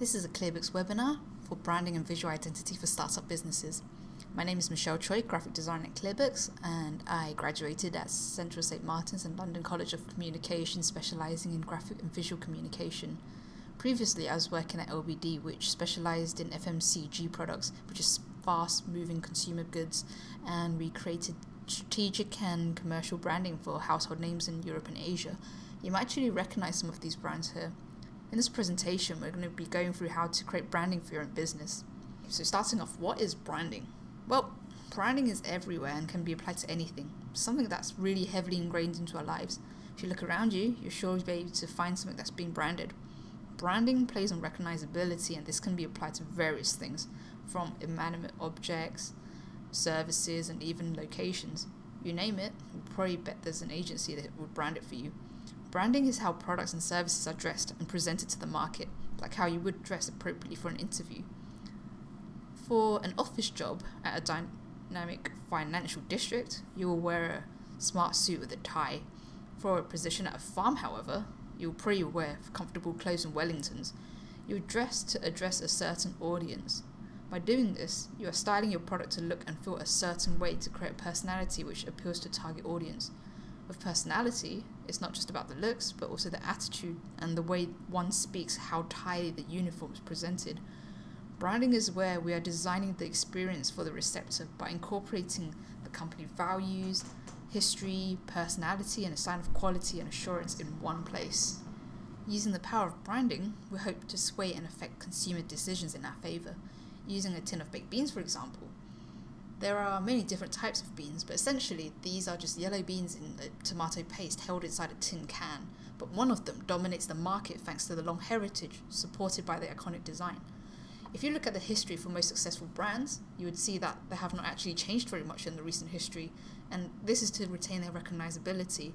This is a Clearbooks webinar for branding and visual identity for startup businesses. My name is Michelle Choi, graphic designer at Clearbooks, and I graduated at Central St Martin's and London College of Communication, specialising in graphic and visual communication. Previously, I was working at LBD, which specialised in FMCG products, which is fast-moving consumer goods, and we created strategic and commercial branding for household names in Europe and Asia. You might actually recognise some of these brands here. In this presentation, we're going to be going through how to create branding for your own business. So starting off, what is branding? Well, branding is everywhere and can be applied to anything. Something that's really heavily ingrained into our lives. If you look around you, you're sure to be able to find something that's being branded. Branding plays on recognizability, and this can be applied to various things, from inanimate objects, services, and even locations. You name it, you'll probably bet there's an agency that will brand it for you. Branding is how products and services are dressed and presented to the market, like how you would dress appropriately for an interview. For an office job at a dynamic financial district, you will wear a smart suit with a tie. For a position at a farm, however, you'll probably wear comfortable clothes and Wellingtons. You'll dress to address a certain audience. By doing this, you are styling your product to look and feel a certain way to create a personality which appeals to a target audience. With personality, it's not just about the looks, but also the attitude and the way one speaks, how tidy the uniform is presented. Branding is where we are designing the experience for the receptor by incorporating the company values, history, personality, and a sign of quality and assurance in one place. Using the power of branding, we hope to sway and affect consumer decisions in our favour. Using a tin of baked beans, for example. There are many different types of beans, but essentially these are just yellow beans in a tomato paste held inside a tin can, but one of them dominates the market thanks to the long heritage supported by the iconic design. If you look at the history for most successful brands, you would see that they have not actually changed very much in the recent history, and this is to retain their recognizability.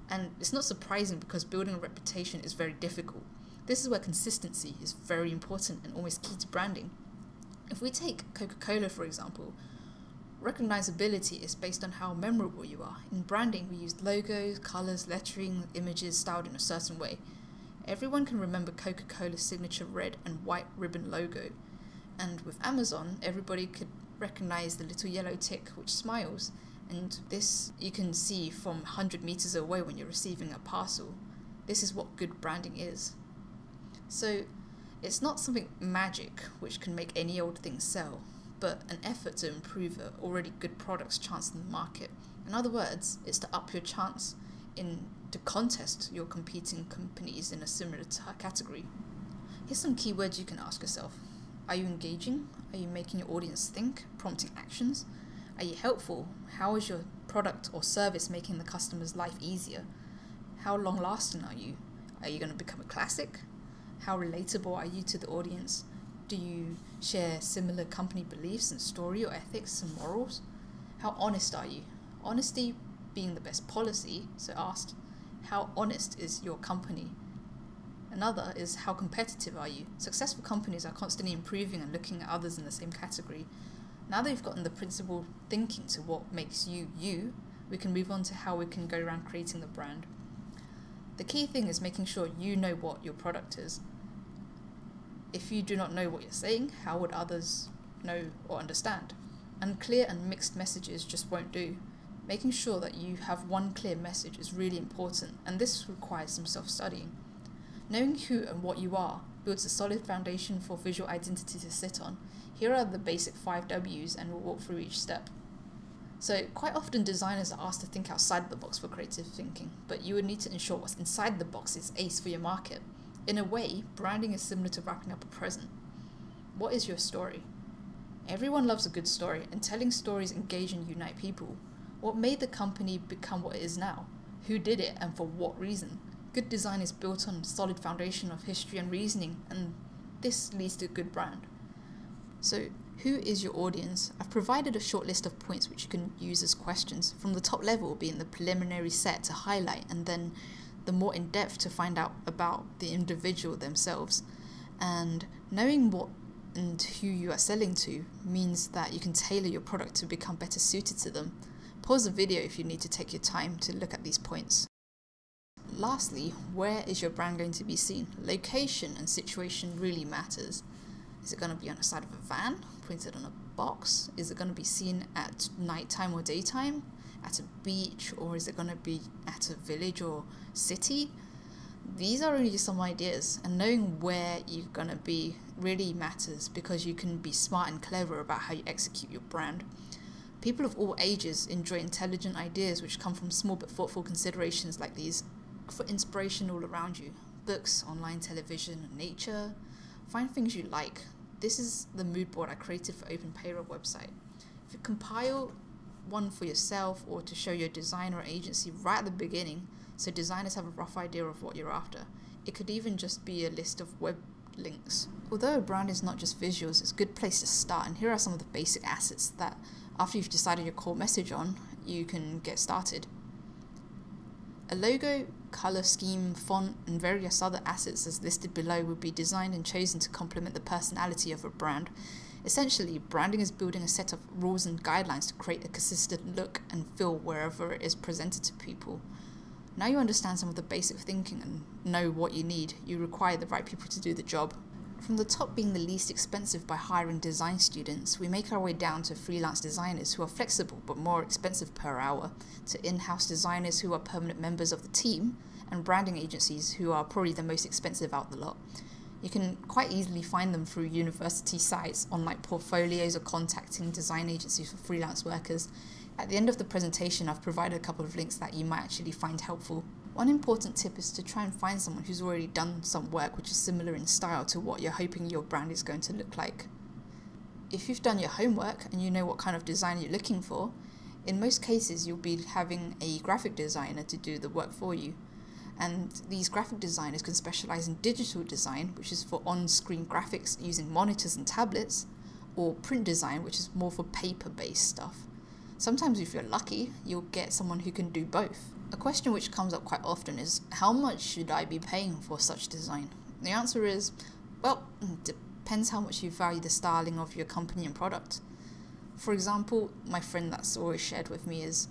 And it's not surprising because building a reputation is very difficult. This is where consistency is very important and almost key to branding. If we take Coca-Cola, for example, recognizability is based on how memorable you are. In branding, we use logos, colors, lettering, images styled in a certain way. Everyone can remember Coca-Cola's signature red and white ribbon logo. And with Amazon, everybody could recognize the little yellow tick which smiles. And this you can see from 100 meters away when you're receiving a parcel. This is what good branding is. So it's not something magic which can make any old thing sell, but an effort to improve an already good product's chance in the market. In other words, it's to up your chance to contest your competing companies in a similar category. Here's some keywords you can ask yourself. Are you engaging? Are you making your audience think, prompting actions? Are you helpful? How is your product or service making the customer's life easier? How long lasting are you? Are you going to become a classic? How relatable are you to the audience? Do you share similar company beliefs and story or ethics and morals? How honest are you? Honesty being the best policy, so asked, how honest is your company? Another is, how competitive are you? Successful companies are constantly improving and looking at others in the same category. Now that you've gotten the principled thinking to what makes you, you, we can move on to how we can go around creating the brand. The key thing is making sure you know what your product is. If you do not know what you're saying, how would others know or understand? Unclear and mixed messages just won't do. Making sure that you have one clear message is really important, and this requires some self-studying. Knowing who and what you are builds a solid foundation for visual identity to sit on. Here are the basic 5 W's, and we'll walk through each step. So quite often designers are asked to think outside the box for creative thinking, but you would need to ensure what's inside the box is ace for your market. In a way, branding is similar to wrapping up a present. What is your story? Everyone loves a good story, and telling stories engage and unite people. What made the company become what it is now? Who did it and for what reason? Good design is built on a solid foundation of history and reasoning, and this leads to a good brand. So, who is your audience? I've provided a short list of points which you can use as questions, from the top level being the preliminary set to highlight, and then the more in-depth to find out about the individual themselves. And knowing what and who you are selling to means that you can tailor your product to become better suited to them. Pause the video if you need to take your time to look at these points. Lastly, where is your brand going to be seen? Location and situation really matters. Is it going to be on the side of a van, printed on a box? Is it going to be seen at nighttime or daytime, at a beach, or is it going to be at a village or city? These are really some ideas, and knowing where you're going to be really matters because you can be smart and clever about how you execute your brand. People of all ages enjoy intelligent ideas which come from small but thoughtful considerations like these. Look for inspiration all around you. Books, online television, nature. Find things you like. This is the mood board I created for Open Payroll website. If you compile one for yourself or to show your designer or agency right at the beginning, so designers have a rough idea of what you're after. It could even just be a list of web links. Although a brand is not just visuals, it's a good place to start, and here are some of the basic assets that, after you've decided your core message on, you can get started. A logo, color scheme, font, and various other assets as listed below would be designed and chosen to complement the personality of a brand. Essentially, branding is building a set of rules and guidelines to create a consistent look and feel wherever it is presented to people. Now you understand some of the basic thinking and know what you need. You require the right people to do the job. From the top being the least expensive by hiring design students, we make our way down to freelance designers who are flexible but more expensive per hour, to in-house designers who are permanent members of the team, and branding agencies who are probably the most expensive out the lot. You can quite easily find them through university sites, online portfolios, or contacting design agencies for freelance workers. At the end of the presentation, I've provided a couple of links that you might actually find helpful. One important tip is to try and find someone who's already done some work which is similar in style to what you're hoping your brand is going to look like. If you've done your homework and you know what kind of design you're looking for, in most cases you'll be having a graphic designer to do the work for you. And these graphic designers can specialize in digital design, which is for on-screen graphics using monitors and tablets, or print design, which is more for paper-based stuff. Sometimes if you're lucky, you'll get someone who can do both. A question which comes up quite often is, how much should I be paying for such design? The answer is, well, it depends how much you value the styling of your company and product. For example, my friend that's always shared with me is,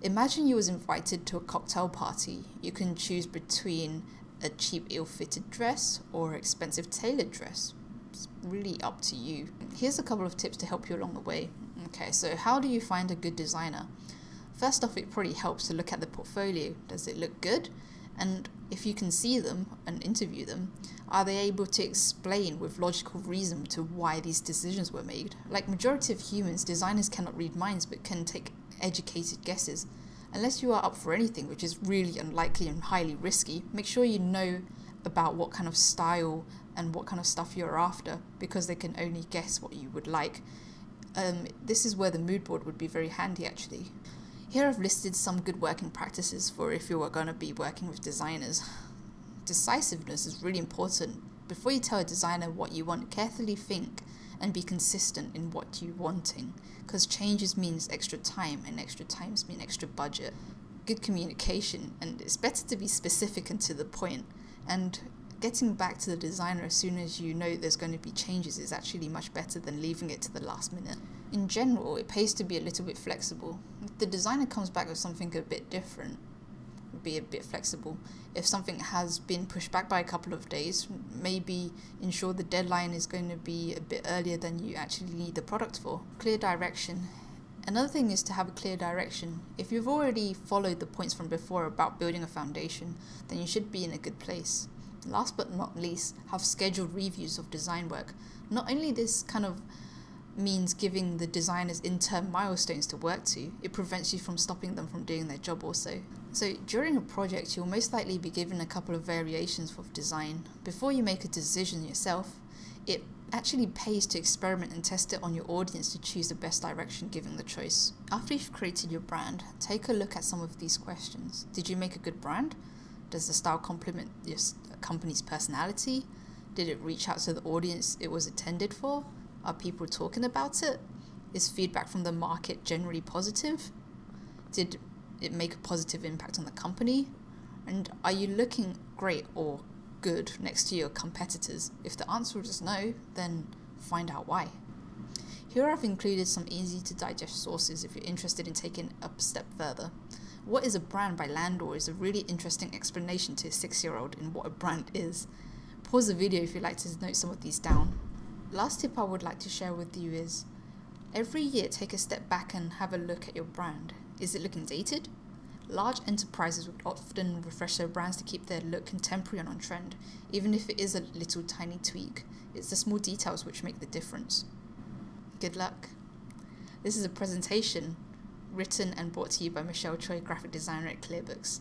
imagine you was invited to a cocktail party. You can choose between a cheap ill-fitted dress or expensive tailored dress. It's really up to you. Here's a couple of tips to help you along the way. Okay, so how do you find a good designer? First off, it probably helps to look at the portfolio. Does it look good? And if you can see them and interview them, are they able to explain with logical reason to why these decisions were made? Like majority of humans, designers cannot read minds but can take educated guesses. Unless you are up for anything, which is really unlikely and highly risky, make sure you know about what kind of style and what kind of stuff you're after, because they can only guess what you would like. This is where the mood board would be very handy actually. Here I've listed some good working practices for if you are going to be working with designers. Decisiveness is really important. Before you tell a designer what you want, carefully think and be consistent in what you're wanting, because changes means extra time and extra times mean extra budget. Good communication, and it's better to be specific and to the point, and getting back to the designer as soon as you know there's going to be changes is actually much better than leaving it to the last minute. In general, it pays to be a little bit flexible. If the designer comes back with something a bit different, be a bit flexible. If something has been pushed back by a couple of days, maybe ensure the deadline is going to be a bit earlier than you actually need the product for. Clear direction. Another thing is to have a clear direction. If you've already followed the points from before about building a foundation, then you should be in a good place. Last but not least, have scheduled reviews of design work. Not only this kind of means giving the designers interim milestones to work to, it prevents you from stopping them from doing their job also. So during a project, you'll most likely be given a couple of variations of design. Before you make a decision yourself, it actually pays to experiment and test it on your audience to choose the best direction given the choice. After you've created your brand, take a look at some of these questions. Did you make a good brand? Does the style complement your company's personality? Did it reach out to the audience it was intended for? Are people talking about it? Is feedback from the market generally positive? Did it make a positive impact on the company? And are you looking great or good next to your competitors? If the answer is no, then find out why. Here I've included some easy to digest sources if you're interested in taking a step further. What is a Brand by Landor is a really interesting explanation to a 6-year-old in what a brand is. Pause the video if you'd like to note some of these down. Last tip I would like to share with you is, every year take a step back and have a look at your brand. Is it looking dated? Large enterprises would often refresh their brands to keep their look contemporary and on trend, even if it is a little tiny tweak. It's the small details which make the difference. Good luck. This is a presentation written and brought to you by Michelle Choi, graphic designer at Clearbooks.